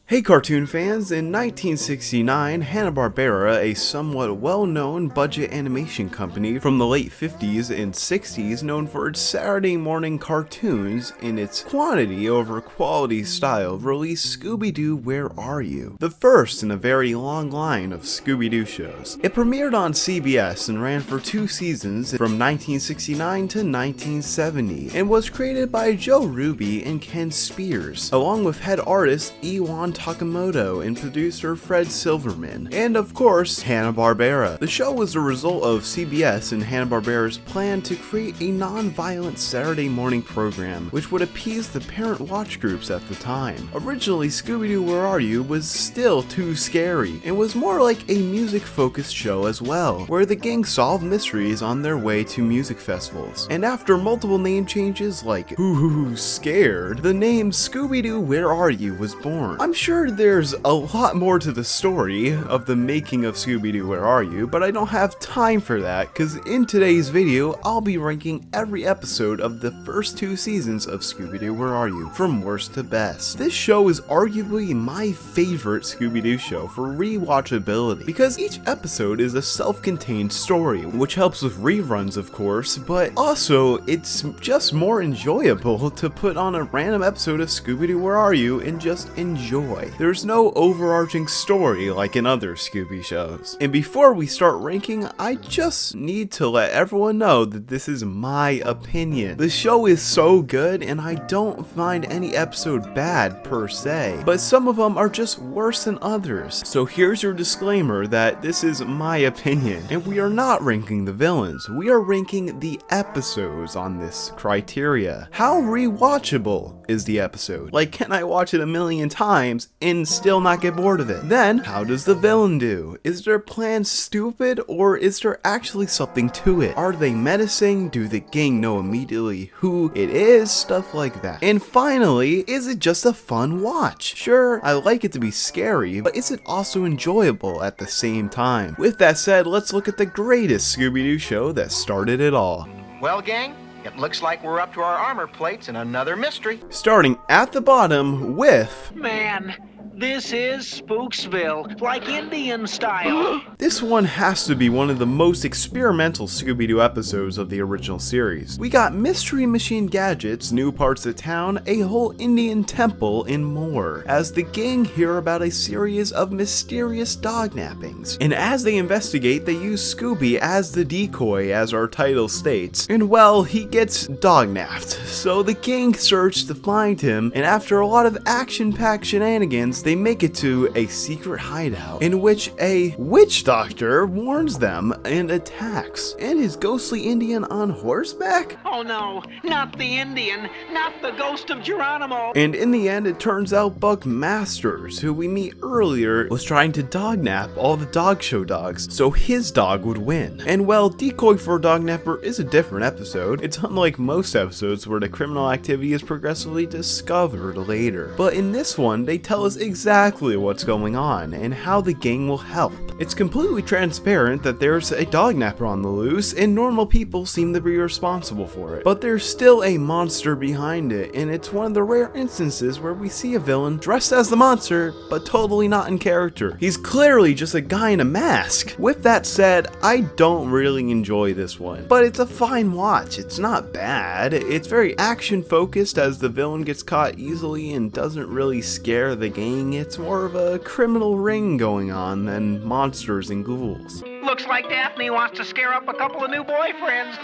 Hey cartoon fans, in 1969, Hanna Barbera, a somewhat well-known budget animation company from the late 50s and 60s known for its Saturday morning cartoons in its quantity over quality style, released Scooby-Doo Where Are You?, the first in a very long line of Scooby-Doo shows. It premiered on CBS and ran for 2 seasons from 1969 to 1970, and was created by Joe Ruby and Ken Spears, along with head artist Iwao Takamoto and producer Fred Silverman, and of course, Hanna Barbera. The show was a result of CBS and Hanna Barbera's plan to create a non-violent Saturday morning program which would appease the parent watch groups at the time. Originally, Scooby-Doo Where Are You? Was still too scary, and was more like a music-focused show as well, where the gang solved mysteries on their way to music festivals. And after multiple name changes like Who Scared, the name Scooby-Doo Where Are You? Was born. I'm sure there's a lot more to the story of the making of Scooby-Doo Where Are You?, but I don't have time for that, because in today's video, I'll be ranking every episode of the first 2 seasons of Scooby-Doo Where Are You? From worst to best. This show is arguably my favorite Scooby-Doo show for rewatchability, because each episode is a self-contained story, which helps with reruns of course, but also it's just more enjoyable to put on a random episode of Scooby-Doo Where Are You? And just enjoy. There's no overarching story like in other Scooby shows. And before we start ranking, I just need to let everyone know that this is my opinion. The show is so good and I don't find any episode bad per se, but some of them are just worse than others. So here's your disclaimer that this is my opinion, and we are not ranking the villains, we are ranking the episodes on this criteria. How rewatchable is the episode? Like, can I watch it a million times and still not get bored of it? Then, how does the villain do? Is their plan stupid, or is there actually something to it? Are they menacing? Do the gang know immediately who it is? Stuff like that. And finally, is it just a fun watch? Sure, I like it to be scary, but is it also enjoyable at the same time? With that said, let's look at the greatest Scooby-Doo show that started it all. Well, gang, it looks like we're up to our armor plates and another mystery. Starting at the bottom with... Man, this is Spooksville, like Indian style. This one has to be one of the most experimental Scooby-Doo episodes of the original series. We got mystery machine gadgets, new parts of town, a whole Indian temple, and more, as the gang hear about a series of mysterious dog nappings. And as they investigate, they use Scooby as the decoy, as our title states, and well, he gets dog napped. So the gang search to find him, and after a lot of action-packed shenanigans, they make it to a secret hideout in which a witch doctor warns them and attacks. And is ghostly Indian on horseback? Oh no, not the Indian, not the ghost of Geronimo. And in the end, it turns out Buck Masters, who we meet earlier, was trying to dog nap all the dog show dogs so his dog would win. And well, Decoy for a Dog Napper is a different episode. It's unlike most episodes where the criminal activity is progressively discovered later. But in this one, they tell us exactly what's going on and how the gang will help. It's completely transparent that there's a dog napper on the loose and normal people seem to be responsible for it. But there's still a monster behind it, and it's one of the rare instances where we see a villain dressed as the monster but totally not in character. He's clearly just a guy in a mask. With that said, I don't really enjoy this one, but it's a fine watch. It's not bad. It's very action focused as the villain gets caught easily and doesn't really scare the gang. It's more of a criminal ring going on than monsters and ghouls. Looks like Daphne wants to scare up a couple of new boyfriends.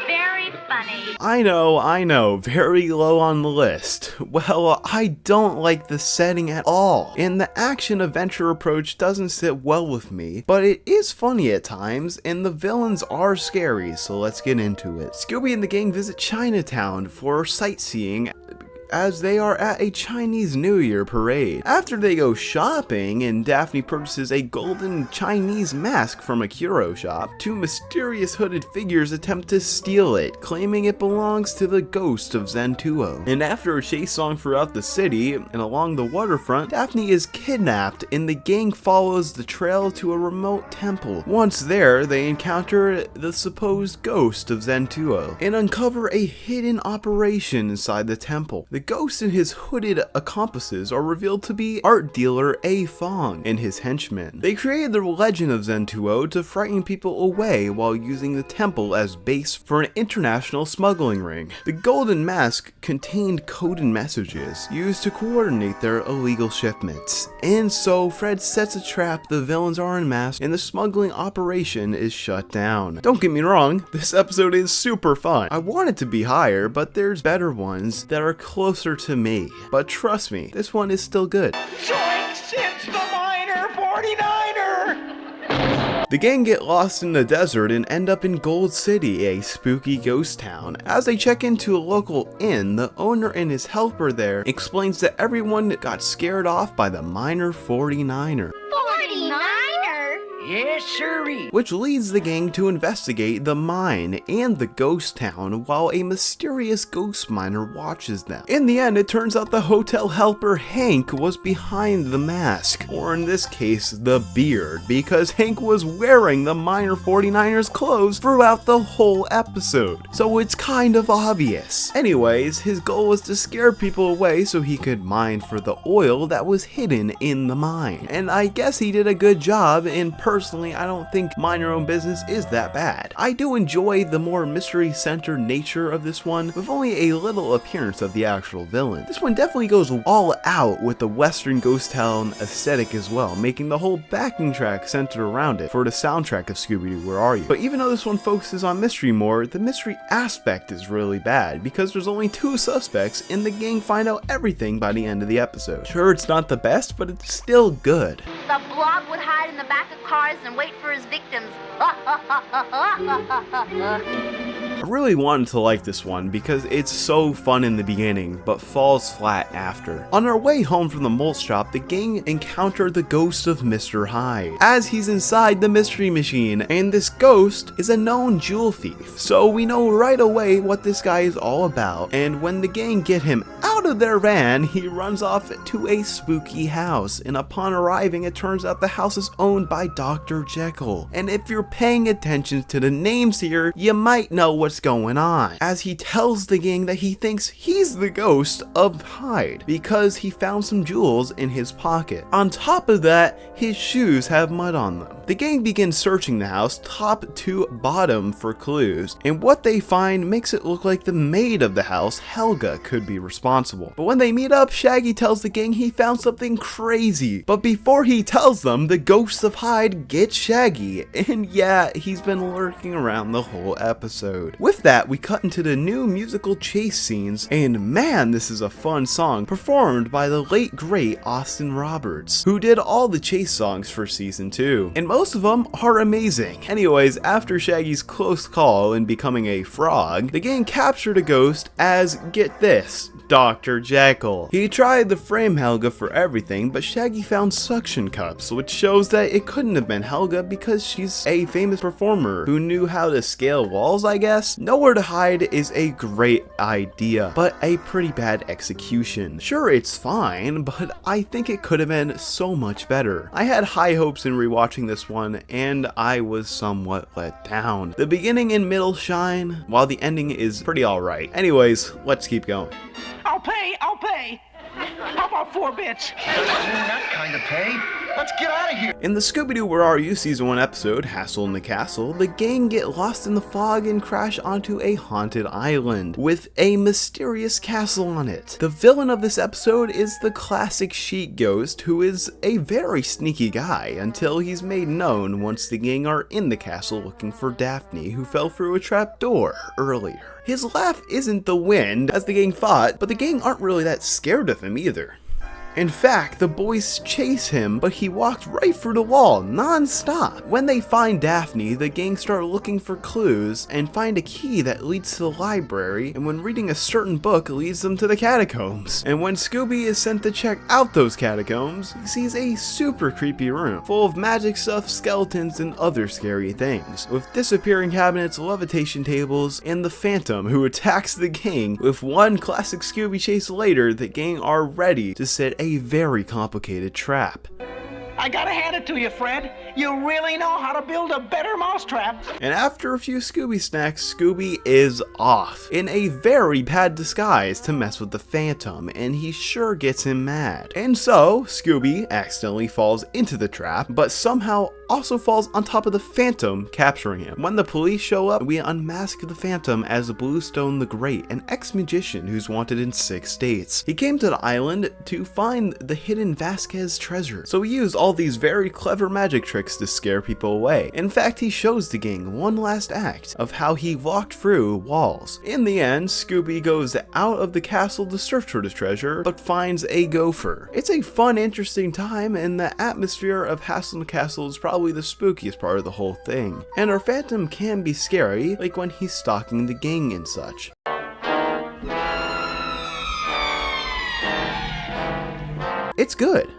Very funny. I know, very low on the list. Well, I don't like the setting at all, and the action-adventure approach doesn't sit well with me, but it is funny at times, and the villains are scary, so let's get into it. Scooby and the gang visit Chinatown for sightseeing, as they are at a Chinese New Year parade. After they go shopping and Daphne purchases a golden Chinese mask from a curio shop, 2 mysterious hooded figures attempt to steal it, claiming it belongs to the ghost of Zentuo. And after a chase song throughout the city and along the waterfront, Daphne is kidnapped and the gang follows the trail to a remote temple. Once there, they encounter the supposed ghost of Zentuo and uncover a hidden operation inside the temple. The ghost and his hooded accomplices are revealed to be art dealer A Fong and his henchmen. They created the legend of Zentuo to frighten people away while using the temple as base for an international smuggling ring. The golden mask contained coded messages used to coordinate their illegal shipments. And so Fred sets a trap, the villains are unmasked, and the smuggling operation is shut down. Don't get me wrong, this episode is super fun. I want it to be higher, but there's better ones that are closer to me. But trust me, this one is still good. Joinks, it's the Miner 49er! The gang get lost in the desert and end up in Gold City, a spooky ghost town. As they check into a local inn, the owner and his helper there explains that everyone got scared off by the Miner 49er. 49er? Yes, sirree. Which leads the gang to investigate the mine and the ghost town while a mysterious ghost miner watches them. In the end, it turns out the hotel helper Hank was behind the mask, or in this case, the beard, because Hank was wearing the Miner 49er's clothes throughout the whole episode. So it's kind of obvious. Anyways, his goal was to scare people away so he could mine for the oil that was hidden in the mine. And I guess he did a good job, and personally, I don't think mind your own business is that bad. I do enjoy the more mystery-centered nature of this one, with only a little appearance of the actual villain. This one definitely goes all out with the Western ghost town aesthetic as well, making the whole backing track centered around it for the soundtrack of Scooby-Doo, Where Are You? But even though this one focuses on mystery more, the mystery aspect is really bad, because there's only 2 suspects and the gang find out everything by the end of the episode. Sure, it's not the best, but it's still good. The blob would hide in the back of cars and wait for his victims. I really wanted to like this one because it's so fun in the beginning, but falls flat after. On our way home from the malt shop, the gang encounter the ghost of Mr. Hyde, as he's inside the mystery machine, and this ghost is a known jewel thief. So we know right away what this guy is all about, and when the gang get him out of their van, he runs off to a spooky house, and upon arriving, it turns out the house is owned by Dr. Jekyll. And if you're paying attention to the names here, you might know what's going on, as he tells the gang that he thinks he's the ghost of Hyde because he found some jewels in his pocket. On top of that, his shoes have mud on them. The gang begins searching the house top to bottom for clues, and what they find makes it look like the maid of the house, Helga, could be responsible. But when they meet up, Shaggy tells the gang he found something crazy. But before he tells them, the ghost of Hyde gets Shaggy, and yeah, he's been lurking around the whole episode. With that, we cut into the new musical chase scenes, and man, this is a fun song performed by the late great Austin Roberts, who did all the chase songs for season 2, and most of them are amazing. Anyways, after Shaggy's close call in becoming a frog, the gang captured a ghost as, get this, Dr. Jekyll. He tried to frame Helga for everything, but Shaggy found suction cups, which shows that it couldn't have been Helga because she's a famous performer who knew how to scale walls, I guess. Nowhere to Hide is a great idea, but a pretty bad execution. Sure, it's fine, but I think it could have been so much better. I had high hopes in rewatching this one, and I was somewhat let down. The beginning and middle shine, while the ending is pretty alright. Anyways, let's keep going. I'll pay. How about 4 bits? That kind of pay. Let's get out of here. In the Scooby-Doo Where Are You Season 1 episode, Hassle in the Castle, the gang get lost in the fog and crash onto a haunted island with a mysterious castle on it. The villain of this episode is the classic sheet ghost, who is a very sneaky guy until he's made known once the gang are in the castle looking for Daphne, who fell through a trap door earlier. His laugh isn't the wind, as the gang thought, but the gang aren't really that scared of him either. In fact, the boys chase him, but he walked right through the wall, non-stop. When they find Daphne, the gang start looking for clues and find a key that leads to the library, and when reading a certain book leads them to the catacombs. And when Scooby is sent to check out those catacombs, he sees a super creepy room full of magic stuff, skeletons, and other scary things, with disappearing cabinets, levitation tables, and the Phantom, who attacks the gang. With one classic Scooby chase later, the gang are ready to set a very complicated trap. I gotta hand it to you, Fred. You really know how to build a better mousetrap. And after a few Scooby snacks, Scooby is off in a very bad disguise to mess with the Phantom, and he sure gets him mad. And so, Scooby accidentally falls into the trap, but somehow also falls on top of the Phantom, capturing him. When the police show up, we unmask the Phantom as Bluestone the Great, an ex-magician who's wanted in 6 states. He came to the island to find the hidden Vasquez treasure, so he used all these very clever magic tricks to scare people away. In fact, he shows the gang one last act of how he walked through walls. In the end, Scooby goes out of the castle to search for the treasure, but finds a gopher. It's a fun, interesting time, and the atmosphere of Hassel Castle is probably the spookiest part of the whole thing. And our Phantom can be scary, like when he's stalking the gang and such. It's good.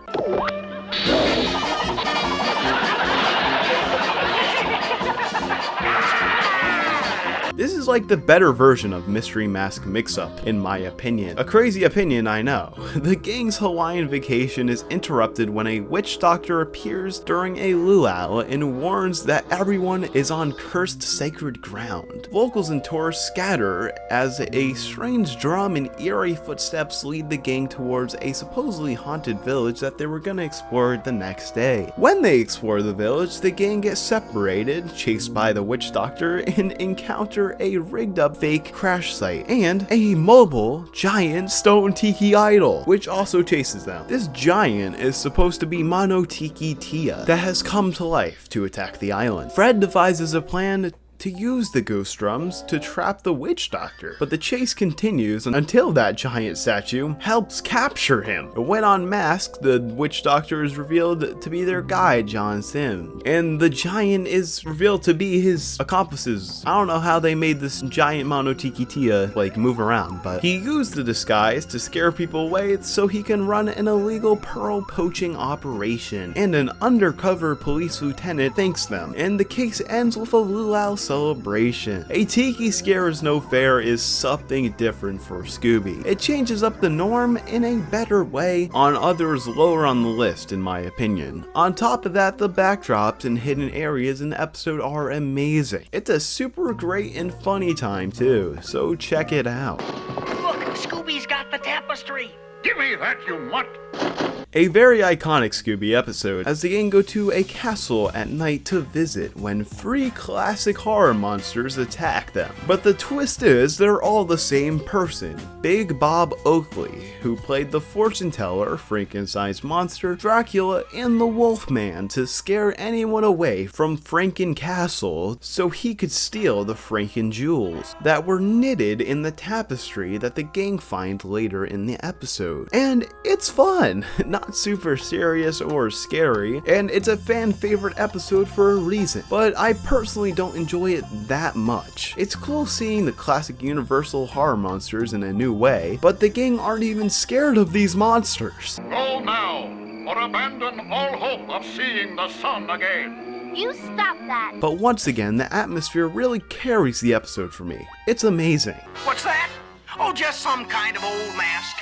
This is like the better version of Mystery Mask Mix-Up, in my opinion. A crazy opinion, I know. The gang's Hawaiian vacation is interrupted when a witch doctor appears during a luau and warns that everyone is on cursed sacred ground. Locals and tourists scatter as a strange drum and eerie footsteps lead the gang towards a supposedly haunted village that they were gonna explore the next day. When they explore the village, the gang gets separated, chased by the witch doctor, and encounter a rigged up fake crash site and a mobile giant stone tiki idol, which also chases them. This giant is supposed to be Mono Tiki Tia that has come to life to attack the island. Fred devises a plan to use the ghost drums to trap the witch doctor, but the chase continues until that giant statue helps capture him. When unmasked, the witch doctor is revealed to be their guide, John Sim, and the giant is revealed to be his accomplices. I don't know how they made this giant Mono Tiki Tia like move around, but he used the disguise to scare people away so he can run an illegal pearl poaching operation, and an undercover police lieutenant thanks them, and the case ends with a luau celebration. A tiki scare is no fair is something different for Scooby. It changes up the norm in a better way on others lower on the list, in my opinion. On top of that, the backdrops and hidden areas in the episode are amazing. It's a super great and funny time too, so check it out. Look, Scooby's got the tapestry. Give me that, you mutt! A very iconic Scooby episode, as the gang go to a castle at night to visit when 3 classic horror monsters attack them. But the twist is they're all the same person, Big Bob Oakley, who played the fortune teller, Frankenstein's monster, Dracula, and the Wolfman to scare anyone away from Franken Castle so he could steal the Franken jewels that were knitted in the tapestry that the gang find later in the episode. And it's fun! Not super serious or scary, and it's a fan favorite episode for a reason, but I personally don't enjoy it that much. It's cool seeing the classic Universal horror monsters in a new way, but the gang aren't even scared of these monsters. Go now, or abandon all hope of seeing the sun again. You stop that. But once again, the atmosphere really carries the episode for me. It's amazing. What's that? Oh, just some kind of old mask.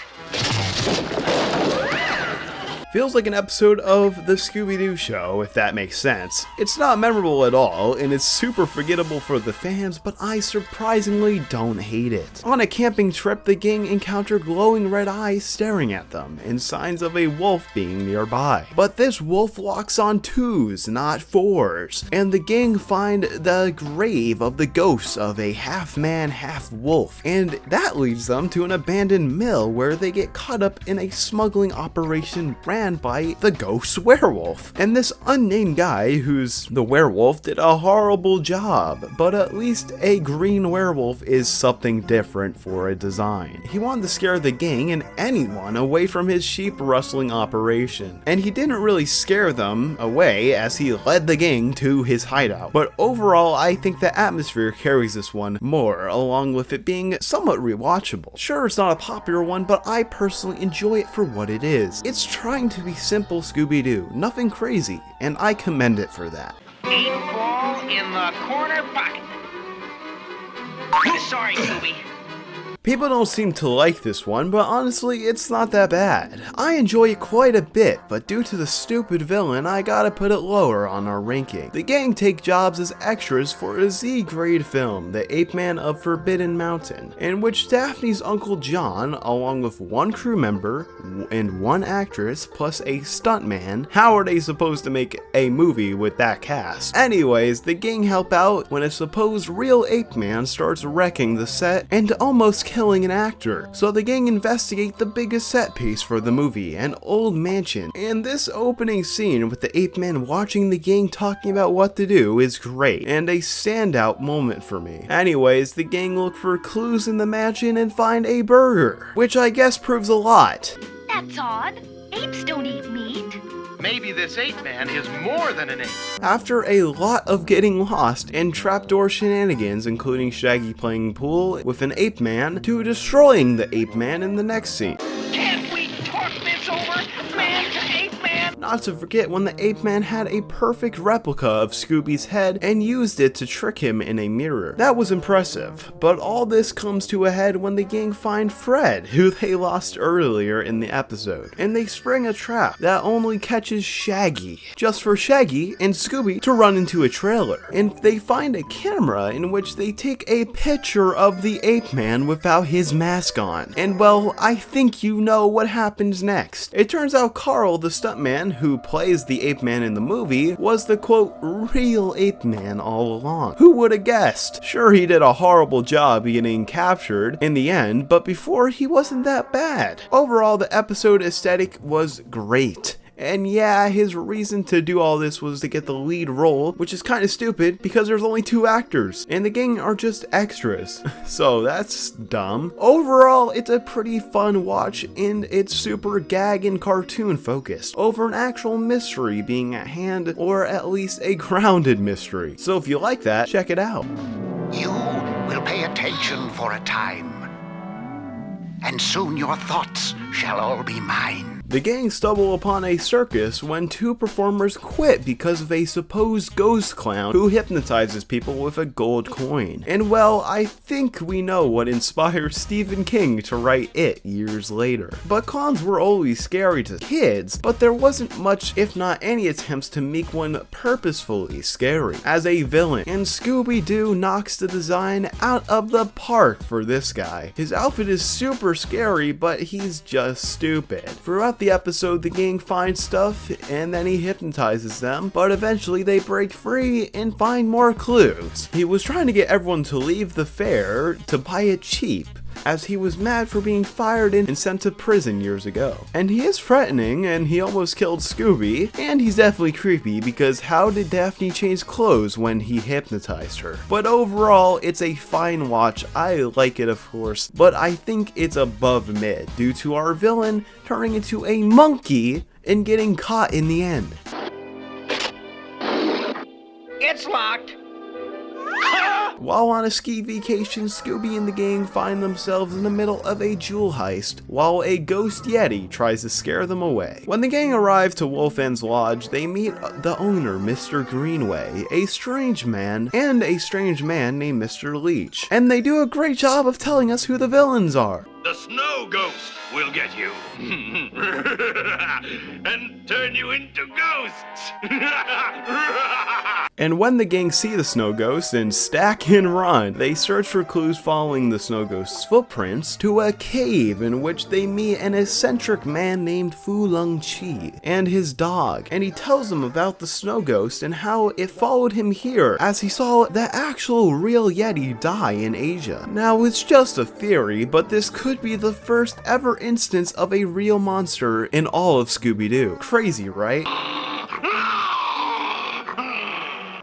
Feels like an episode of the Scooby-Doo show, if that makes sense. It's not memorable at all, and it's super forgettable for the fans, but I surprisingly don't hate it. On a camping trip, the gang encounter glowing red eyes staring at them, and signs of a wolf being nearby. But this wolf walks on 2s, not 4s, and the gang find the grave of the ghost of a half-man, half-wolf, and that leads them to an abandoned mill where they get caught up in a smuggling operation ran by the ghost werewolf. And this unnamed guy who's the werewolf did a horrible job, but at least a green werewolf is something different for a design. He wanted to scare the gang and anyone away from his sheep rustling operation, and he didn't really scare them away as he led the gang to his hideout. But overall, I think the atmosphere carries this one more, along with it being somewhat rewatchable. Sure, it's not a popular one, but I personally enjoy it for what it is. It's trying to be simple Scooby-Doo, nothing crazy, and I commend it for that. 8 ball in the corner pocket. Sorry, Scooby. People don't seem to like this one, but honestly, it's not that bad. I enjoy it quite a bit, but due to the stupid villain, I gotta put it lower on our ranking. The gang take jobs as extras for a Z-grade film, The Ape Man of Forbidden Mountain, in which Daphne's Uncle John, along with one crew member and one actress, plus a stuntman. How are they supposed to make a movie with that cast? Anyways, the gang help out when a supposed real ape man starts wrecking the set and almost killing an actor. So the gang investigate the biggest set piece for the movie, an old mansion. And this opening scene with the ape man watching the gang talking about what to do is great and a standout moment for me. Anyways, the gang look for clues in the mansion and find a burger, which I guess proves a lot. That's odd. Apes don't eat meat. Maybe this ape man is more than an ape. After a lot of getting lost and trapdoor shenanigans, including Shaggy playing pool with an ape man, to destroying the ape man in the next scene. Can't we talk this over, man to ape man? Not to forget when the ape man had a perfect replica of Scooby's head and used it to trick him in a mirror. That was impressive, but all this comes to a head when the gang find Fred, who they lost earlier in the episode, and they spring a trap that only catches Shaggy, just for Shaggy and Scooby to run into a trailer. And they find a camera in which they take a picture of the ape man without his mask on. And well, I think you know what happens next. It turns out Carl, the stuntman who plays the ape man in the movie, was the quote real ape man all along. Who would have guessed? Sure, he did a horrible job getting captured in the end, but before he wasn't that bad. Overall, the episode aesthetic was great. And yeah, his reason to do all this was to get the lead role, which is kind of stupid because there's only 2 actors and the gang are just extras. So that's dumb. Overall, it's a pretty fun watch and it's super gag and cartoon focused over an actual mystery being at hand, or at least a grounded mystery. So if you like that, check it out. You will pay attention for a time, and soon your thoughts shall all be mine. The gang stumble upon a circus when 2 performers quit because of a supposed ghost clown who hypnotizes people with a gold coin. And well, I think we know what inspired Stephen King to write It years later. But clowns were always scary to kids, but there wasn't much, if not any, attempts to make one purposefully scary as a villain. And Scooby-Doo knocks the design out of the park for this guy. His outfit is super scary, but he's just stupid. Throughout the episode, the gang finds stuff and then he hypnotizes them, but eventually they break free and find more clues. He was trying to get everyone to leave the fair to buy it cheap, as he was mad for being fired and sent to prison years ago. And he is threatening, and he almost killed Scooby, and he's definitely creepy because how did Daphne change clothes when he hypnotized her? But overall, it's a fine watch. I like it, of course, but I think it's above mid due to our villain turning into a monkey and getting caught in the end. It's locked. While on a ski vacation, Scooby and the gang find themselves in the middle of a jewel heist while a ghost Yeti tries to scare them away. When the gang arrive to Wolfend's Lodge, they meet the owner, Mr. Greenway, a strange man, and a strange man named Mr. Leech. And they do a great job of telling us who the villains are. The snow ghost will get you and turn you into ghosts. And when the gang see the snow ghost and stack and run, they search for clues following the snow ghost's footprints to a cave in which they meet an eccentric man named Fu Lung Chi and his dog. And he tells them about the snow ghost and how it followed him here as he saw the actual real Yeti die in Asia. Now it's just a theory, but this could be the first ever instance of a real monster in all of Scooby-Doo. Crazy, right?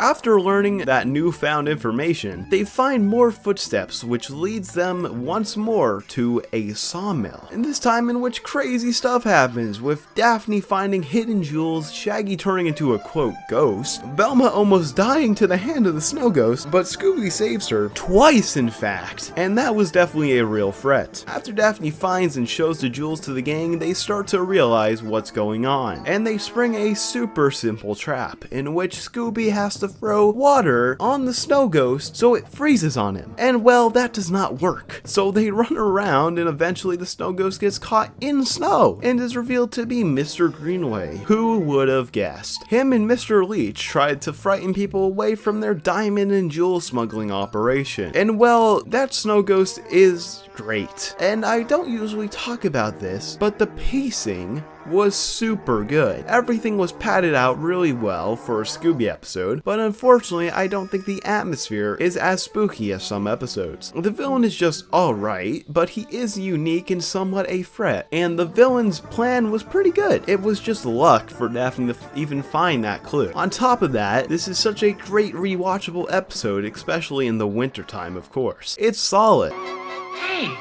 After learning that newfound information, they find more footsteps, which leads them once more to a sawmill. And this time in which crazy stuff happens, with Daphne finding hidden jewels, Shaggy turning into a quote ghost, Velma almost dying to the hand of the snow ghost, but Scooby saves her, twice in fact, and that was definitely a real threat. After Daphne finds and shows the jewels to the gang, they start to realize what's going on, and they spring a super simple trap, in which Scooby has to throw water on the snow ghost so it freezes on him. And well, that does not work. So they run around and eventually the snow ghost gets caught in snow and is revealed to be Mr. Greenway. Who would have guessed? Him and Mr. Leach tried to frighten people away from their diamond and jewel smuggling operation. And well, that snow ghost is great. And I don't usually talk about this, but the pacing was super good. Everything was padded out really well for a Scooby episode, but unfortunately I don't think the atmosphere is as spooky as some episodes. The villain is just alright, but he is unique and somewhat a threat, and the villain's plan was pretty good. It was just luck for having to even find that clue. On top of that, this is such a great rewatchable episode, especially in the wintertime, of course. It's solid. Hey,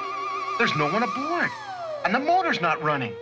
there's no one aboard, and the motor's not running.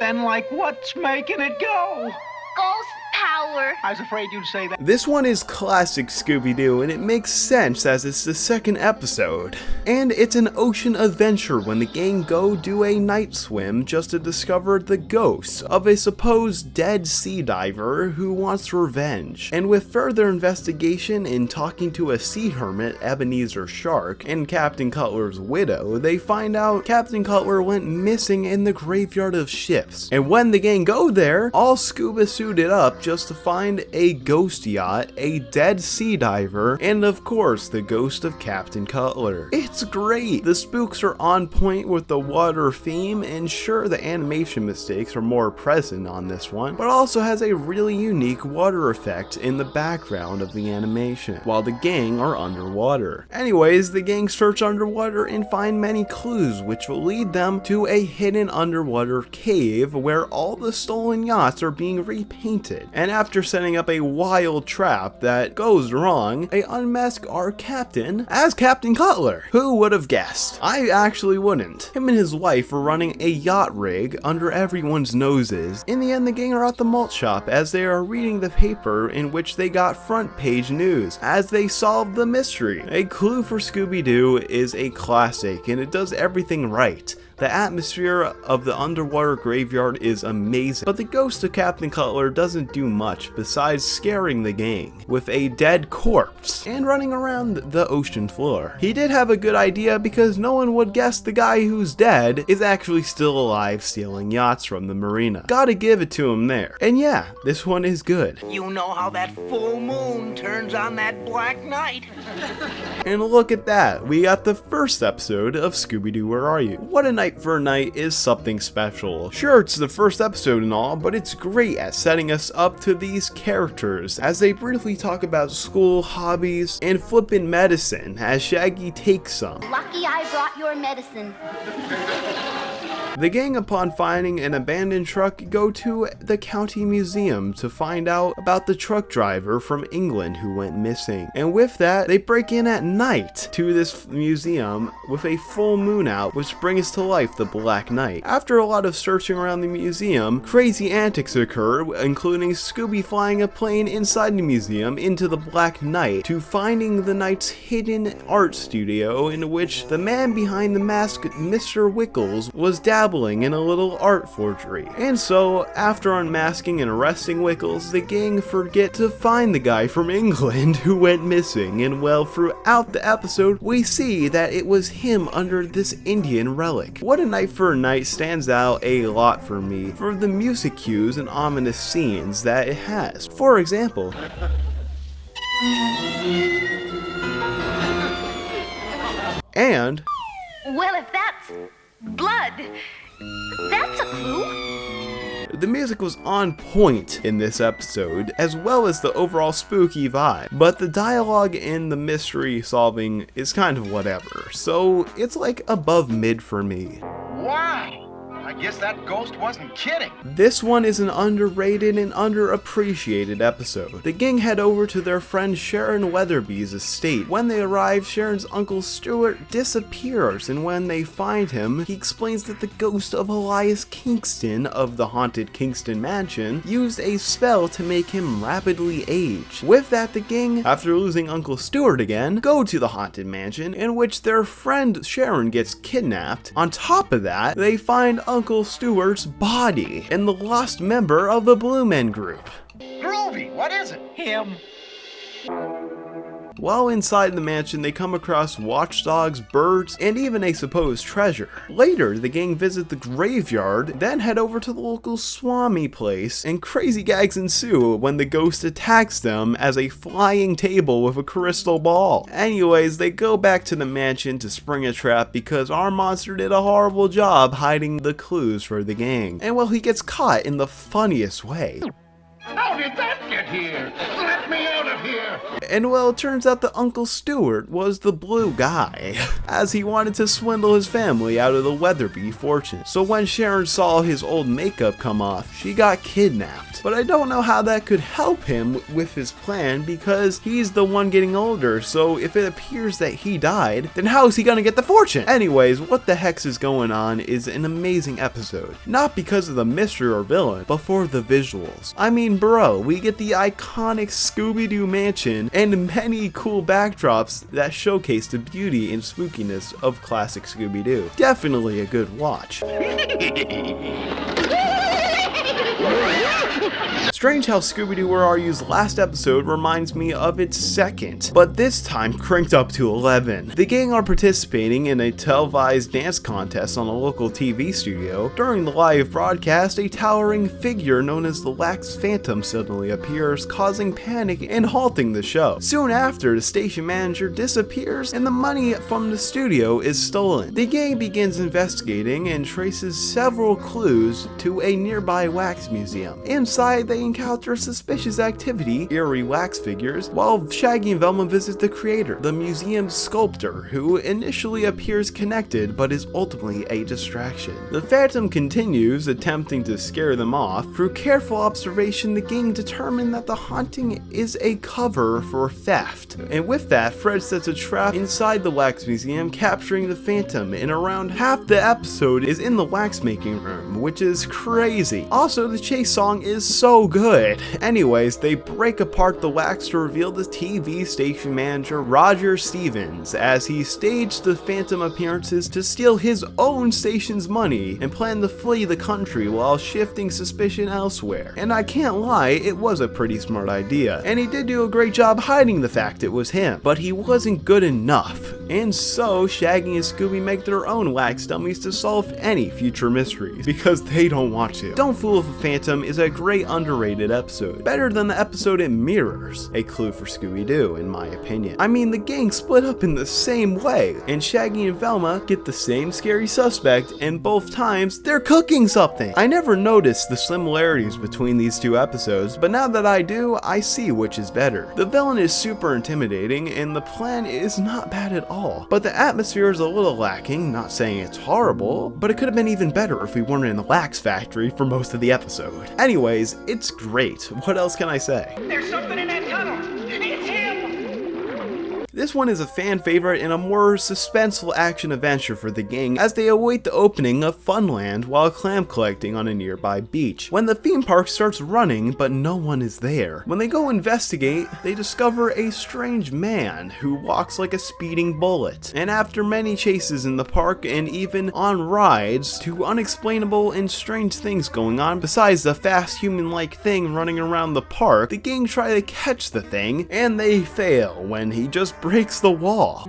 Then, like, what's making it go? Ghost power. I was afraid you'd say that. This one is classic Scooby-Doo, and it makes sense as it's the second episode. And it's an ocean adventure when the gang go do a night swim just to discover the ghost of a supposed dead sea diver who wants revenge. And with further investigation and talking to a sea hermit, Ebenezer Shark, and Captain Cutler's widow, they find out Captain Cutler went missing in the graveyard of ships. And when the gang go there, all scuba suited up just to find a ghost yacht, a dead sea diver, and of course the ghost of Captain Cutler. It's great! The spooks are on point with the water theme, and sure, the animation mistakes are more present on this one, but also has a really unique water effect in the background of the animation, while the gang are underwater. Anyways, the gang search underwater and find many clues which will lead them to a hidden underwater cave where all the stolen yachts are being repainted. And after setting up a wild trap that goes wrong, they unmask our captain as Captain Cutler. Who would have guessed? I actually wouldn't. Him and his wife are running a yacht rig under everyone's noses. In the end, the gang are at the malt shop as they are reading the paper in which they got front page news as they solve the mystery. A Clue for Scooby-Doo is a classic and it does everything right. The atmosphere of the underwater graveyard is amazing, but the ghost of Captain Cutler doesn't do much besides scaring the gang with a dead corpse and running around the ocean floor. He did have a good idea because no one would guess the guy who's dead is actually still alive stealing yachts from the marina. Gotta give it to him there. And yeah, this one is good. You know how that full moon turns on that black night. And look at that, we got the first episode of Scooby-Doo Where Are You? What a night for a Night is something special. Sure, it's the first episode and all, but it's great at setting us up to these characters as they briefly talk about school, hobbies, and flippin' medicine as Shaggy takes some. Lucky I brought your medicine. The gang, upon finding an abandoned truck, go to the county museum to find out about the truck driver from England who went missing. And with that, they break in at night to this museum with a full moon out, which brings to life the Black Knight. After a lot of searching around the museum, crazy antics occur, including Scooby flying a plane inside the museum into the Black Knight to finding the Knight's hidden art studio in which the man behind the mask, Mr. Wickles, was dabbling in a little art forgery. And so, after unmasking and arresting Wickles, the gang forget to find the guy from England who went missing, and well, throughout the episode, we see that it was him under this Indian relic. What a Night for a Night stands out a lot for me for the music cues and ominous scenes that it has. For example, and Well, if that's blood, that's a clue. the music was on point in this episode, as well as the overall spooky vibe, but the dialogue and the mystery solving is kind of whatever, so it's like above mid for me. Wow! I guess that ghost wasn't kidding. This one is an underrated and underappreciated episode. The gang head over to their friend Sharon Weatherby's estate. When they arrive, Sharon's uncle Stuart disappears, and when they find him, he explains that the ghost of Elias Kingston of the haunted Kingston Mansion used a spell to make him rapidly age. With that, the gang, after losing Uncle Stuart again, go to the haunted mansion, in which their friend Sharon gets kidnapped. On top of that, they find Uncle Stuart's body and the lost member of the Blue Men group. Groovy, what is it? Him. While inside the mansion, they come across watchdogs, birds, and even a supposed treasure. Later, the gang visit the graveyard, then head over to the local Swami place, and crazy gags ensue when the ghost attacks them as a flying table with a crystal ball. Anyways, they go back to the mansion to spring a trap because our monster did a horrible job hiding the clues for the gang. And well, he gets caught in the funniest way. How did that get here? Let me out of here! And well, it turns out that Uncle Stuart was the blue guy, as he wanted to swindle his family out of the Weatherby fortune. So when Sharon saw his old makeup come off, she got kidnapped. But I don't know how that could help him with his plan because he's the one getting older, so if it appears that he died, then how is he gonna get the fortune? Anyways, what the heck is going on is an amazing episode. Not because of the mystery or villain, but for the visuals. I mean, bro, we get the iconic Scooby-Doo mansion and many cool backdrops that showcase the beauty and spookiness of classic Scooby-Doo. Definitely a good watch. Strange how Scooby-Doo Where Are You's last episode reminds me of its second, but this time cranked up to 11. The gang are participating in a televised dance contest on a local TV studio. During the live broadcast, a towering figure known as the Wax Phantom suddenly appears, causing panic and halting the show. Soon after, the station manager disappears and the money from the studio is stolen. The gang begins investigating and traces several clues to a nearby wax museum. Inside, they encounter suspicious activity, eerie wax figures, while Shaggy and Velma visit the creator, the museum's sculptor, who initially appears connected but is ultimately a distraction. The Phantom continues, attempting to scare them off. Through careful observation, the gang determine that the haunting is a cover for theft. And with that, Fred sets a trap inside the wax museum, capturing the Phantom, and around half the episode is in the wax making room, which is crazy. Also, the chase song is so good. Anyways, they break apart the wax to reveal the TV station manager Roger Stevens, as he staged the Phantom appearances to steal his own station's money and plan to flee the country while shifting suspicion elsewhere. And I can't lie, it was a pretty smart idea, and he did do a great job hiding the fact it was him, but he wasn't good enough. And so, Shaggy and Scooby make their own wax dummies to solve any future mysteries, because they don't want to. Don't Fool with a Phantom is a great underrated episode, better than the episode it mirrors, a clue for Scooby-Doo in my opinion. I mean, the gang split up in the same way, and Shaggy and Velma get the same scary suspect, and both times they're cooking something. I never noticed the similarities between these two episodes, but now that I do, I see which is better. The villain is super intimidating, and the plan is not bad at all, but the atmosphere is a little lacking. Not saying it's horrible, but it could have been even better if we weren't in the wax factory for most of the episode. Anyways, it's great. What else can I say? There's something in that tunnel. It's him. This one is a fan favorite and a more suspenseful action adventure for the gang as they await the opening of Funland while clam collecting on a nearby beach. When the theme park starts running, but no one is there. When they go investigate, they discover a strange man who walks like a speeding bullet. And after many chases in the park and even on rides, to unexplainable and strange things going on besides the fast human-like thing running around the park, the gang try to catch the thing, and they fail when he just breaks the wall.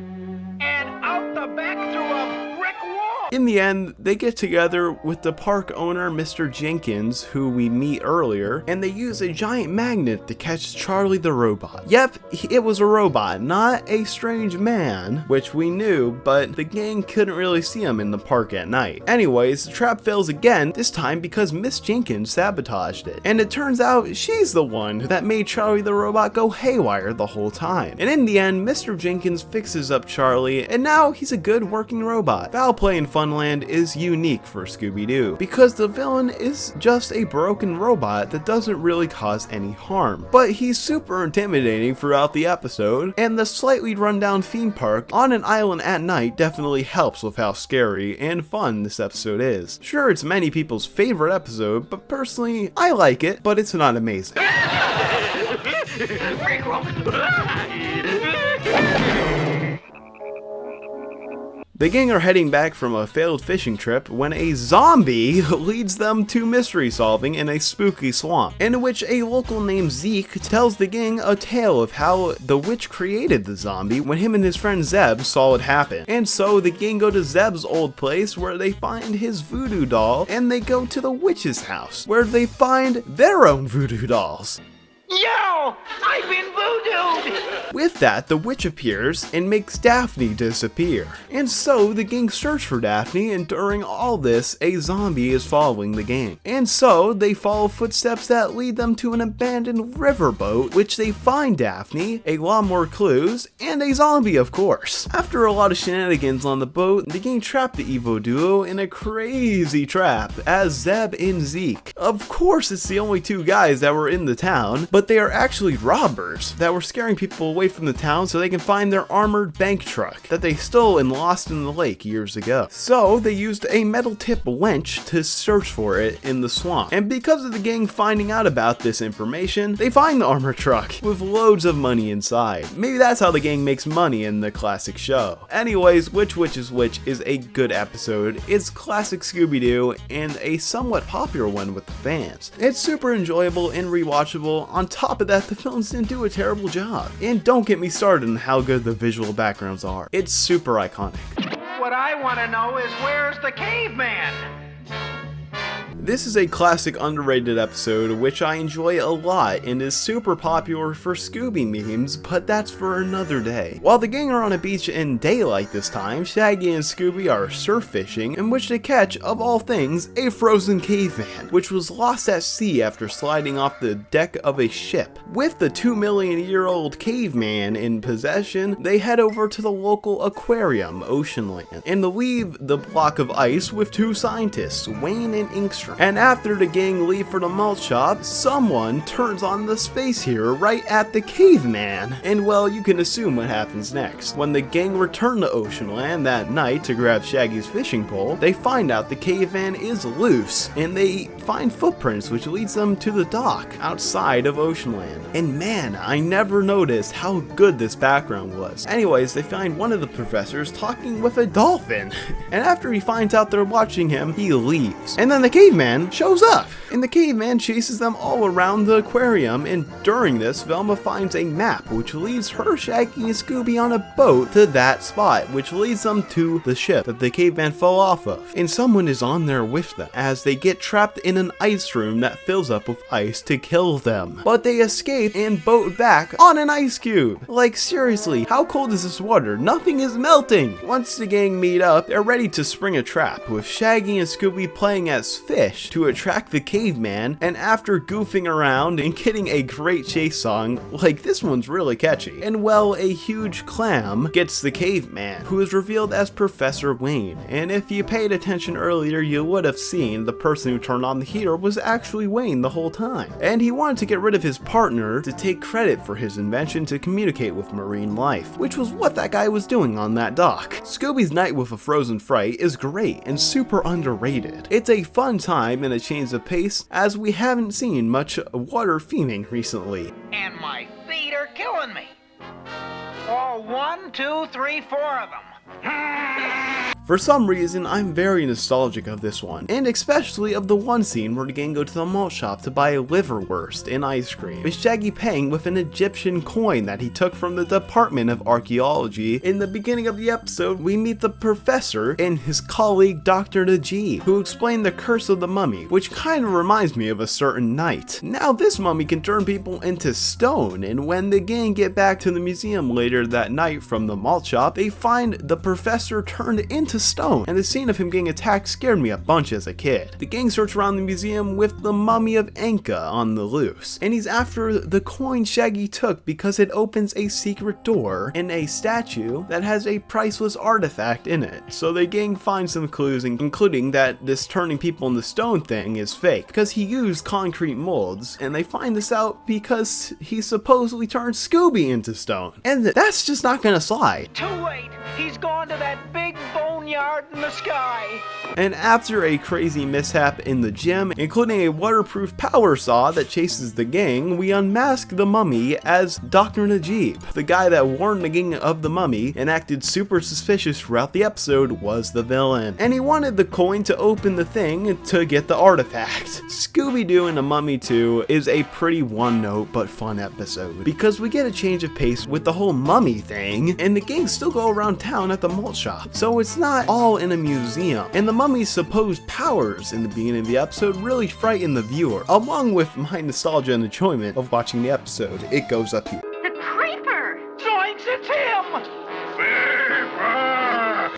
And out the back through a brick wall. In the end, they get together with the park owner, Mr. Jenkins, who we meet earlier, and they use a giant magnet to catch Charlie the robot. Yep, it was a robot, not a strange man, which we knew, but the gang couldn't really see him in the park at night. Anyways, the trap fails again, this time because Miss Jenkins sabotaged it. And it turns out she's the one that made Charlie the robot go haywire the whole time. And in the end, Mr. Jenkins fixes up Charlie, and now he's a good working robot. Foul play in Funland is unique for Scooby-Doo, because the villain is just a broken robot that doesn't really cause any harm. But he's super intimidating throughout the episode, and the slightly rundown theme park on an island at night definitely helps with how scary and fun this episode is. Sure, it's many people's favorite episode, but personally, I like it, but it's not amazing. The gang are heading back from a failed fishing trip when a zombie leads them to mystery solving in a spooky swamp, in which a local named Zeke tells the gang a tale of how the witch created the zombie when him and his friend Zeb saw it happen. And so the gang go to Zeb's old place where they find his voodoo doll, and they go to the witch's house where they find their own voodoo dolls. Yo! I've been voodooed! With that, the witch appears and makes Daphne disappear. And so the gang search for Daphne, and during all this, a zombie is following the gang. And so they follow footsteps that lead them to an abandoned riverboat, which they find Daphne, a lot more clues, and a zombie, of course. After a lot of shenanigans on the boat, the gang trap the Evo duo in a crazy trap as Zeb and Zeke. Of course, it's the only two guys that were in the town, but they are actually robbers that were scaring people away from the town so they can find their armored bank truck that they stole and lost in the lake years ago. So they used a metal tip winch to search for it in the swamp. And because of the gang finding out about this information, they find the armored truck with loads of money inside. Maybe that's how the gang makes money in the classic show. Anyways, Which Witch is Which is a good episode. It's classic Scooby-Doo and a somewhat popular one with the fans. It's super enjoyable and rewatchable. On top of that, the films didn't do a terrible job. And don't get me started on how good the visual backgrounds are. It's super iconic. What I want to know is where's the caveman? This is a classic underrated episode which I enjoy a lot and is super popular for Scooby memes, but that's for another day. While the gang are on a beach in daylight this time, Shaggy and Scooby are surf fishing, in which they catch, of all things, a frozen caveman, which was lost at sea after sliding off the deck of a ship. With the 2-million-year-old caveman in possession, they head over to the local aquarium, Oceanland, and leave the block of ice with two scientists, Wayne and Inkstrom. And after the gang leave for the malt shop, someone turns on the space hero right at the caveman. And well, you can assume what happens next. When the gang return to Oceanland that night to grab Shaggy's fishing pole, they find out the caveman is loose, and they find footprints which leads them to the dock outside of Oceanland. And man, I never noticed how good this background was. Anyways, they find one of the professors talking with a dolphin. And after he finds out they're watching him, he leaves. And then the caveman shows up, and the caveman chases them all around the aquarium, and during this, Velma finds a map which leads her, Shaggy, and Scooby on a boat to that spot, which leads them to the ship that the caveman fell off of. And someone is on there with them, as they get trapped in an ice room that fills up with ice to kill them. But they escape and boat back on an ice cube. Like seriously, how cold is this water? Nothing is melting! Once the gang meet up, they're ready to spring a trap, with Shaggy and Scooby playing as fish to attract the caveman, and after goofing around and getting a great chase song, like this one's really catchy, and well, a huge clam gets the caveman, who is revealed as Professor Wayne. And if you paid attention earlier, you would have seen the person who turned on the heater was actually Wayne the whole time. And he wanted to get rid of his partner to take credit for his invention to communicate with marine life, which was what that guy was doing on that dock. Scooby's night with a frozen fright is great and super underrated. It's a fun time and a change of pace, as we haven't seen much water theming recently. And my feet are killing me. All 1, 2, 3, 4 of them. For some reason, I'm very nostalgic of this one, and especially of the one scene where the gang go to the malt shop to buy a liverwurst and ice cream, with Shaggy paying with an Egyptian coin that he took from the Department of Archaeology. In the beginning of the episode, we meet the professor and his colleague Dr. Najee, who explain the curse of the mummy, which kind of reminds me of a certain knight. Now this mummy can turn people into stone, and when the gang get back to the museum later that night from the malt shop, they find the professor turned into stone, and the scene of him getting attacked scared me a bunch as a kid. The gang search around the museum with the mummy of Enka on the loose, and he's after the coin Shaggy took because it opens a secret door in a statue that has a priceless artifact in it. So the gang finds some clues, including that this turning people into stone thing is fake, because he used concrete molds, and they find this out because he supposedly turned Scooby into stone. And that's just not gonna slide. Too late. He's gone to that big bone barnyard in the sky. And after a crazy mishap in the gym, including a waterproof power saw that chases the gang, we unmask the mummy as Dr. Najib. The guy that warned the gang of the mummy and acted super suspicious throughout the episode was the villain. And he wanted the coin to open the thing to get the artifact. Scooby-Doo and the Mummy 2 is a pretty one-note but fun episode, because we get a change of pace with the whole mummy thing, and the gang still go around town at the malt shop, so it's not all in a museum. And the mummy's supposed powers in the beginning of the episode really frighten the viewer, along with my nostalgia and enjoyment of watching the episode. It goes up here. The creeper! Zoinks, it's him!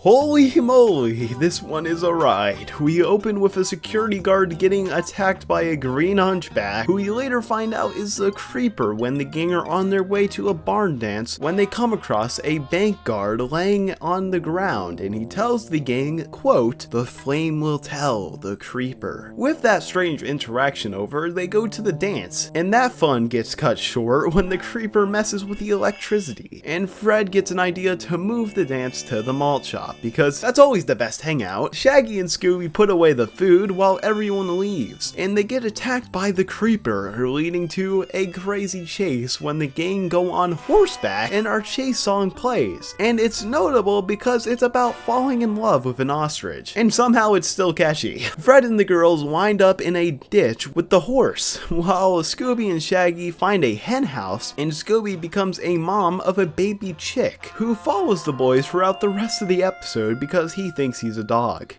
Holy moly, this one is a ride. We open with a security guard getting attacked by a green hunchback, who we later find out is a creeper when the gang are on their way to a barn dance when they come across a bank guard laying on the ground, and he tells the gang, quote, "The flame will tell the creeper." With that strange interaction over, they go to the dance, and that fun gets cut short when the creeper messes with the electricity, and Fred gets an idea to move the dance to the malt shop, because that's always the best hangout. Shaggy and Scooby put away the food while everyone leaves, and they get attacked by the creeper, leading to a crazy chase when the gang go on horseback and our chase song plays. And it's notable because it's about falling in love with an ostrich, and somehow it's still catchy. Fred and the girls wind up in a ditch with the horse, while Scooby and Shaggy find a hen house, and Scooby becomes a mom of a baby chick, who follows the boys throughout the rest of the episode because he thinks he's a dog.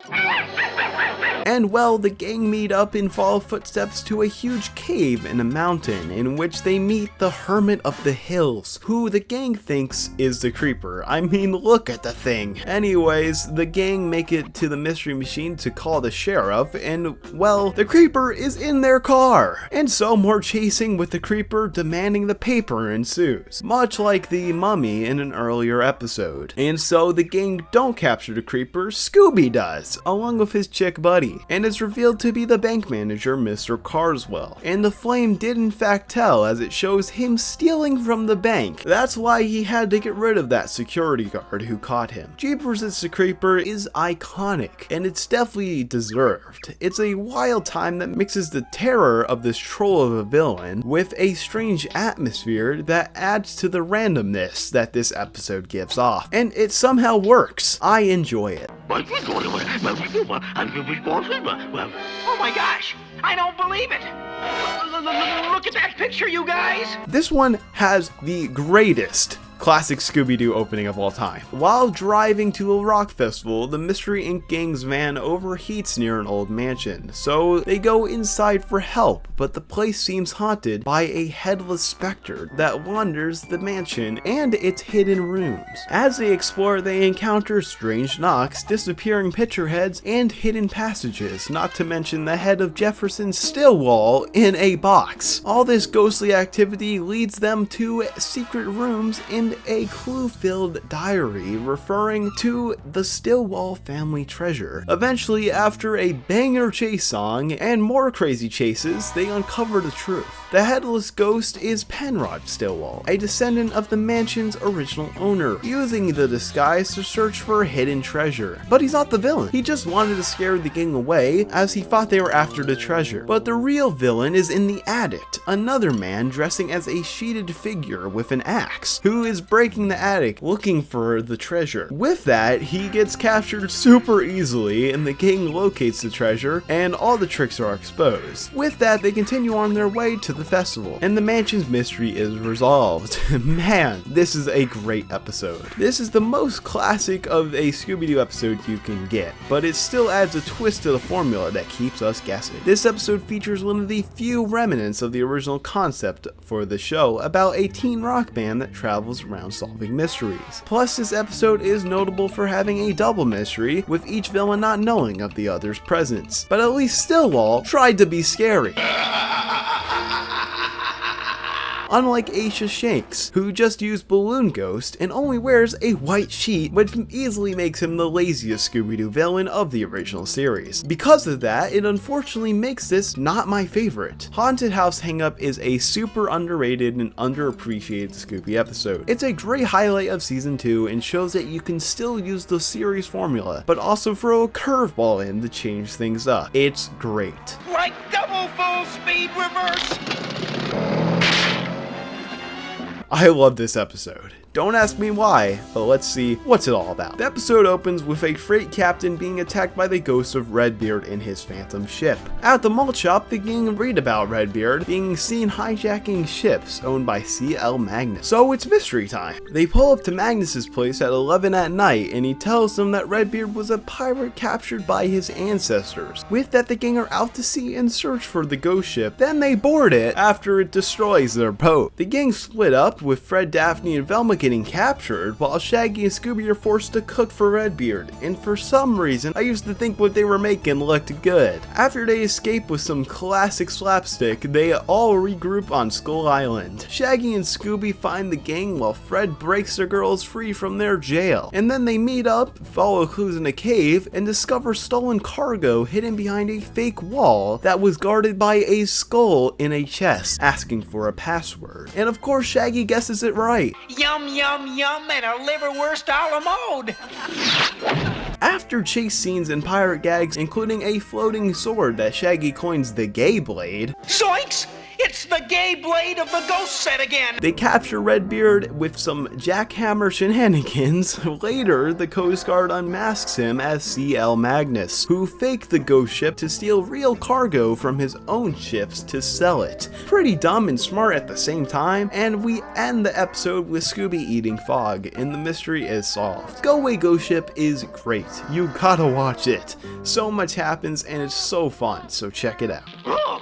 And well, the gang meet up and follow footsteps to a huge cave in a mountain, in which they meet the Hermit of the Hills, who the gang thinks is the creeper. I mean, look at the thing. Anyways, the gang make it to the mystery machine to call the sheriff, and well, the creeper is in their car. And so more chasing with the creeper demanding the paper ensues, much like the mummy in an earlier episode. And so the gang don't capture the creeper, Scooby does, along with his chick buddy, and it's revealed to be the bank manager, Mr. Carswell. And the flame did in fact tell, as it shows him stealing from the bank. That's why he had to get rid of that security guard who caught him. Jeepers, It's the Creeper is iconic, and it's definitely deserved. It's a wild time that mixes the terror of this troll of a villain with a strange atmosphere that adds to the randomness that this episode gives off, and it somehow works. I enjoy it. Oh my gosh! I don't believe it! Look at that picture, you guys! This one has the greatest classic Scooby-Doo opening of all time. While driving to a rock festival, the Mystery Inc. gang's van overheats near an old mansion, so they go inside for help, but the place seems haunted by a headless specter that wanders the mansion and its hidden rooms. As they explore, they encounter strange knocks, disappearing picture heads, and hidden passages, not to mention the head of Jefferson Stillwell in a box. All this ghostly activity leads them to secret rooms and a clue-filled diary referring to the Stillwell family treasure. Eventually, after a banger chase song and more crazy chases, they uncover the truth. The headless ghost is Penrod Stillwell, a descendant of the mansion's original owner, using the disguise to search for hidden treasure. But he's not the villain. He just wanted to scare the gang away, as he thought they were after the treasure. But the real villain is in the attic, another man dressing as a sheeted figure with an axe, who is breaking the attic looking for the treasure. With that, he gets captured super easily, and the gang locates the treasure, and all the tricks are exposed. With that, they continue on their way to the festival, and the mansion's mystery is resolved. Man, this is a great episode. This is the most classic of a Scooby-Doo episode you can get, but it still adds a twist to the formula that keeps us guessing. This episode features one of the few remnants of the original concept for the show about a teen rock band that travels around solving mysteries. Plus, this episode is notable for having a double mystery, with each villain not knowing of the other's presence. But at least Stillwell tried to be scary. unlike Aisha Shanks, who just used Balloon Ghost and only wears a white sheet, which easily makes him the laziest Scooby-Doo villain of the original series. Because of that, it unfortunately makes this not my favorite. Haunted House Hang-Up is a super underrated and underappreciated Scooby episode. It's a great highlight of season 2 and shows that you can still use the series formula, but also throw a curveball in to change things up. It's great. Like double full speed reverse. I love this episode. Don't ask me why, but let's see what's it all about. The episode opens with a freight captain being attacked by the ghost of Redbeard in his phantom ship. At the malt shop, the gang read about Redbeard being seen hijacking ships owned by C.L. Magnus. So it's mystery time. They pull up to Magnus's place at 11 at night and he tells them that Redbeard was a pirate captured by his ancestors. With that, the gang are out to sea and search for the ghost ship. Then they board it after it destroys their boat. The gang split up, with Fred, Daphne, and Velma getting captured, while Shaggy and Scooby are forced to cook for Redbeard, and for some reason, I used to think what they were making looked good. After they escape with some classic slapstick, they all regroup on Skull Island. Shaggy and Scooby find the gang while Fred breaks the girls free from their jail, and then they meet up, follow clues in a cave, and discover stolen cargo hidden behind a fake wall that was guarded by a skull in a chest, asking for a password. And of course, Shaggy guesses it right. Yum, yum, yum, and a liverwurst a la mode. After chase scenes and pirate gags, including a floating sword that Shaggy coins the Gay Blade, Zoinks! It's the gay blade of the ghost set again! They capture Redbeard with some jackhammer shenanigans. Later, the Coast Guard unmasks him as C.L. Magnus, who faked the ghost ship to steal real cargo from his own ships to sell it. Pretty dumb and smart at the same time, and we end the episode with Scooby eating fog, and the mystery is solved. Go Away Ghost Ship is great. You gotta watch it. So much happens and it's so fun, so check it out. Look!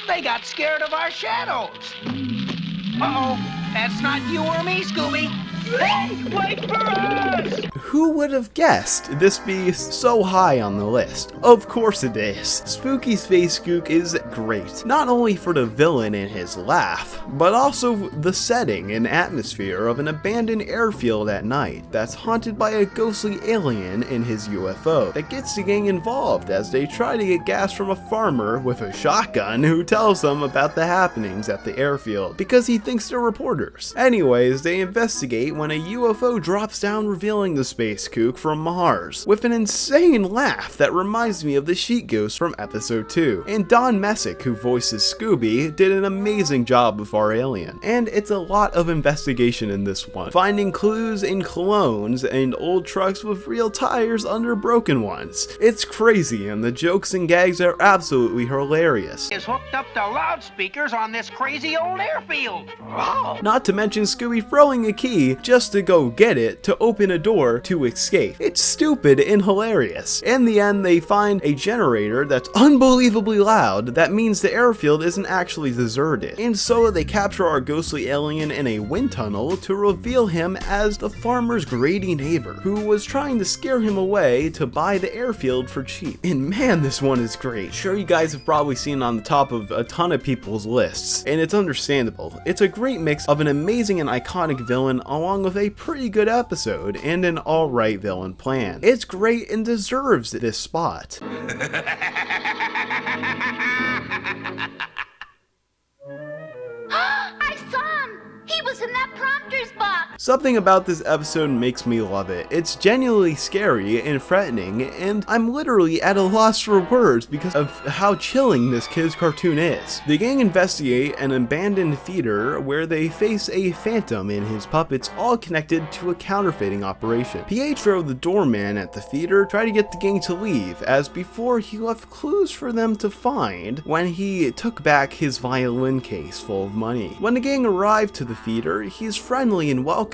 They got scared of our shadows. Uh-oh, that's not you or me, Scooby. Hey, wait for us! Who would have guessed this be so high on the list? Of course it is. Spooky Space Spook is great, not only for the villain and his laugh, but also the setting and atmosphere of an abandoned airfield at night that's haunted by a ghostly alien in his UFO that gets the gang involved as they try to get gas from a farmer with a shotgun who tells them about the happenings at the airfield because he thinks they're reporters. Anyways, they investigate when a UFO drops down, revealing the space kook from Mars, with an insane laugh that reminds me of the Sheet Ghost from episode 2. And Don Messick, who voices Scooby, did an amazing job with our alien. And it's a lot of investigation in this one, finding clues in clones and old trucks with real tires under broken ones. It's crazy, and the jokes and gags are absolutely hilarious. Is hooked up to loudspeakers on this crazy old airfield. Wow. Not to mention Scooby throwing a key just to go get it to open a door to escape. It's stupid and hilarious. In the end, they find a generator that's unbelievably loud that means the airfield isn't actually deserted. And so they capture our ghostly alien in a wind tunnel to reveal him as the farmer's greedy neighbor who was trying to scare him away to buy the airfield for cheap. And man, this one is great. Sure, you guys have probably seen it on the top of a ton of people's lists, and it's understandable. It's a great mix of an amazing and iconic villain along with a pretty good episode and an alright villain plan. It's great and deserves this spot. I saw him! He was in that prompter's box! Something about this episode makes me love it. It's genuinely scary and threatening, and I'm literally at a loss for words because of how chilling this kid's cartoon is. The gang investigate an abandoned theater where they face a phantom and his puppets, all connected to a counterfeiting operation. Pietro, the doorman at the theater, tried to get the gang to leave, as before he left clues for them to find when he took back his violin case full of money. When the gang arrived to the theater, he's friendly and welcoming,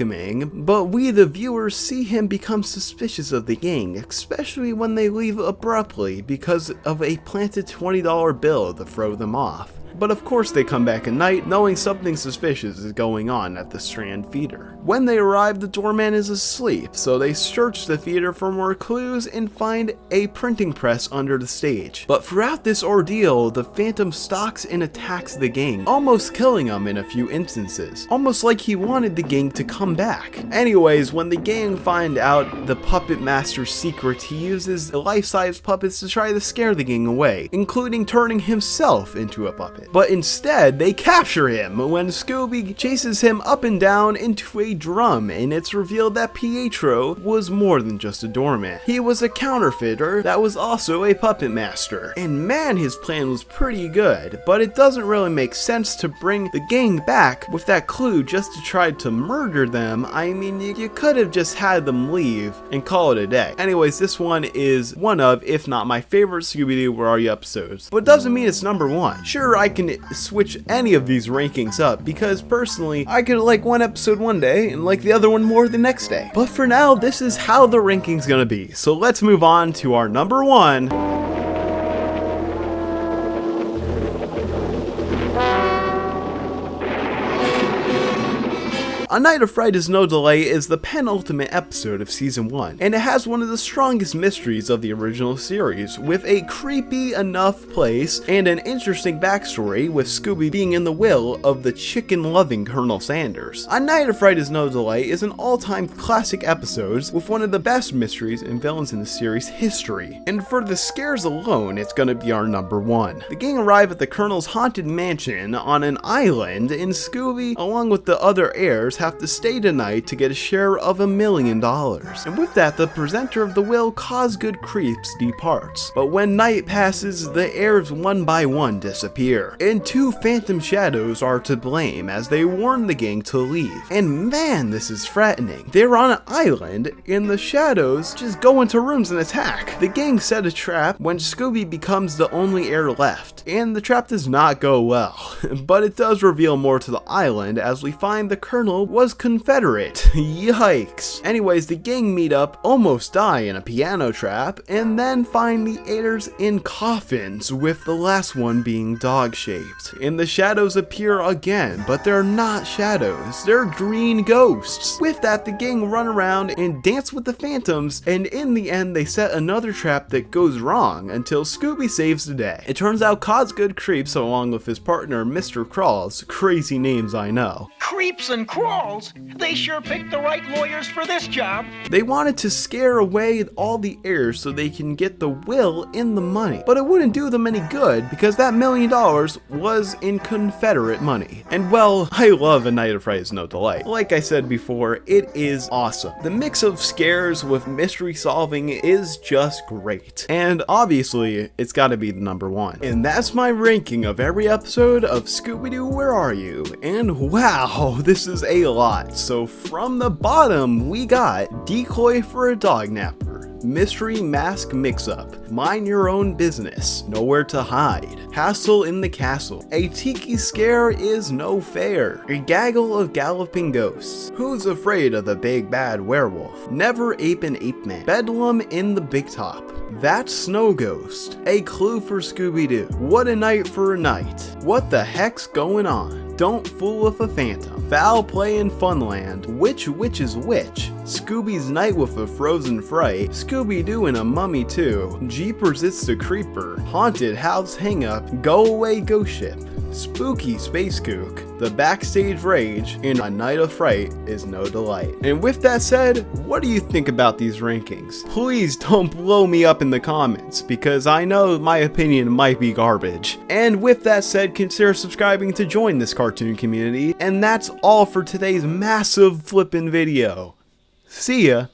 but we the viewers see him become suspicious of the gang, especially when they leave abruptly because of a planted $20 bill to throw them off. but of course they come back at night knowing something suspicious is going on at the Strand feeder. When they arrive, the doorman is asleep, so they search the theater for more clues and find a printing press under the stage. But throughout this ordeal, the Phantom stalks and attacks the gang, almost killing them in a few instances, almost like he wanted the gang to come back. Anyways, when the gang find out the puppet master's secret, he uses life-size puppets to try to scare the gang away, including turning himself into a puppet. But instead, they capture him when Scooby chases him up and down into a drum, and it's revealed that Pietro was more than just a doorman. He was a counterfeiter that was also a puppet master. And man, his plan was pretty good, but it doesn't really make sense to bring the gang back with that clue just to try to murder them. I mean, you could have just had them leave and call it a day. Anyways, this one is one of, if not my favorite Scooby-Doo Where Are You episodes, but it doesn't mean it's number one. Sure, I can switch any of these rankings up because personally, I could like one episode one day and like the other one more the next day. But for now, this is how the ranking's gonna be. So let's move on to our number one. A Night of Fright is No Delay is the penultimate episode of season 1, and it has one of the strongest mysteries of the original series, with a creepy enough place and an interesting backstory with Scooby being in the will of the chicken-loving Colonel Sanders. A Night of Fright is No Delay is an all-time classic episode with one of the best mysteries and villains in the series history, and for the scares alone, it's gonna be our number one. The gang arrive at the Colonel's haunted mansion on an island, and Scooby, along with the other heirs, have to stay tonight to get a share of $1 million. And with that, the presenter of the will, Cosgood Creeps, departs. But when night passes, the heirs one by one disappear, and two phantom shadows are to blame as they warn the gang to leave. And man, this is threatening. They're on an island, and the shadows just go into rooms and attack. The gang set a trap when Scooby becomes the only heir left, and the trap does not go well. But it does reveal more to the island as we find the Colonel was Confederate. Yikes. Anyways, the gang meet up, almost die in a piano trap, and then find the heirs in coffins, with the last one being dog-shaped. And the shadows appear again, but they're not shadows, they're green ghosts. With that, the gang run around and dance with the phantoms, and in the end, they set another trap that goes wrong until Scooby saves the day. It turns out Cosgood Creeps, along with his partner Mr. Crawls, crazy names I know, Creeps and crawls? They sure picked the right lawyers for this job. They wanted to scare away all the heirs so they can get the will and the money. But it wouldn't do them any good because that $1 million was in Confederate money. And well, I love A Night of Fright is No Delay. Like I said before, it is awesome. The mix of scares with mystery solving is just great. And obviously, it's gotta be the number one. And that's my ranking of every episode of Scooby-Doo Where Are You? And wow, this is a lot. So from the bottom, we got Decoy for a Dog Napper, Mystery Mask Mix-Up, Mind Your Own Business, Nowhere to Hide, Hassle in the Castle, A Tiki Scare is No Fair, A Gaggle of Galloping Ghosts, Who's Afraid of the Big Bad Werewolf, Never Ape and Ape Man, Bedlam in the Big Top, That Snow Ghost, A Clue for Scooby-Doo, What a Night for a Night, What the Heck's Going On, Don't Fool with a Phantom, Foul Play in Funland, Which Witch is Which, Scooby's Night with a Frozen Fright, Scooby-Doo and a Mummy 2, Jeepers It's the Creeper, Haunted House Hang-Up, Go Away Ghost Ship, Spooky Space Kook, The Backstage Rage, and A Night of Fright is No Delight. And with that said, what do you think about these rankings? Please don't blow me up in the comments, because I know my opinion might be garbage. And with that said, consider subscribing to join this cartoon community, and that's all for today's massive flippin' video. See ya!